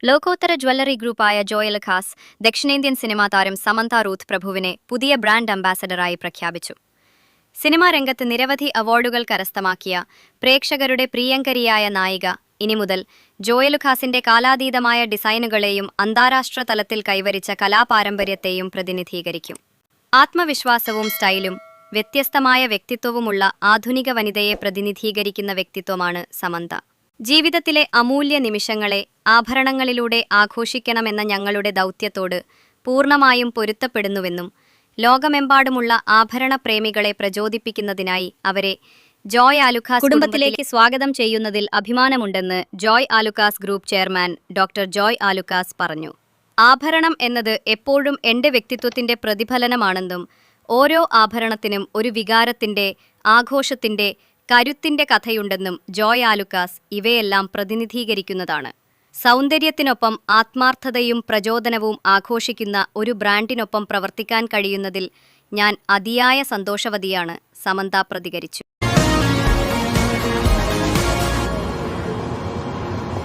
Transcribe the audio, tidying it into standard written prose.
ലോകോത്തര ജ്വല്ലറി ഗ്രൂപ്പായ ജോയലുക്കാസ് ദക്ഷിണേന്ത്യൻ സിനിമാ താരം സമന്ത റൂത്ത് പ്രഭുവിനെ പുതിയ ബ്രാൻഡ് അംബാസഡറായി പ്രഖ്യാപിച്ചു. സിനിമാ രംഗത്ത് നിരവധി അവാർഡുകൾ കരസ്ഥമാക്കിയ പ്രേക്ഷകരുടെ പ്രിയങ്കരിയായ നായിക ഇനി മുതൽ ജോയലുക്കാസിന്റെ കാലാതീതമായ ഡിസൈനുകളെയും അന്താരാഷ്ട്ര തലത്തിൽ കൈവരിച്ച കലാപാരമ്പര്യത്തെയും പ്രതിനിധീകരിക്കും. ആത്മവിശ്വാസവും സ്റ്റൈലും വ്യത്യസ്തമായ വ്യക്തിത്വവുമുള്ള ആധുനിക വനിതയെ പ്രതിനിധീകരിക്കുന്ന വ്യക്തിത്വമാണ് സമന്ത. ജീവിതത്തിലെ അമൂല്യ നിമിഷങ്ങളെ ആഭരണങ്ങളിലൂടെ ആഘോഷിക്കണമെന്ന ഞങ്ങളുടെ ദൗത്യത്തോട് പൂർണ്ണമായും പൊരുത്തപ്പെടുന്നുവെന്നും ലോകമെമ്പാടുമുള്ള ആഭരണ പ്രേമികളെ പ്രചോദിപ്പിക്കുന്നതിനായി അവരെ ജോയ് ആലുക്കാസ് കുടുംബത്തിലേക്ക് സ്വാഗതം ചെയ്യുന്നതിൽ അഭിമാനമുണ്ടെന്ന് Joy Alukkas group chairman doctor Joy Alukkas പറഞ്ഞു. ആഭരണം എന്നത് എപ്പോഴും എന്റെ വ്യക്തിത്വത്തിന്റെ പ്രതിഫലനമാണെന്നും ഓരോ ആഭരണത്തിനും ഒരു വികാരത്തിന്റെ, ആഘോഷത്തിന്റെ, കരുത്തിന്റെ കഥയുണ്ടെന്നും ജോയ് ആലുക്കാസ് ഇവയെല്ലാം പ്രതിനിധീകരിക്കുന്നതാണ്. സൗന്ദര്യത്തിനൊപ്പം ആത്മാർത്ഥതയും പ്രചോദനവും ആഘോഷിക്കുന്ന ഒരു ബ്രാൻഡിനൊപ്പം പ്രവർത്തിക്കാൻ കഴിയുന്നതിൽ ഞാൻ അതിയായ സന്തോഷവതിയാണ്, സമന്ത പ്രതികരിച്ചു.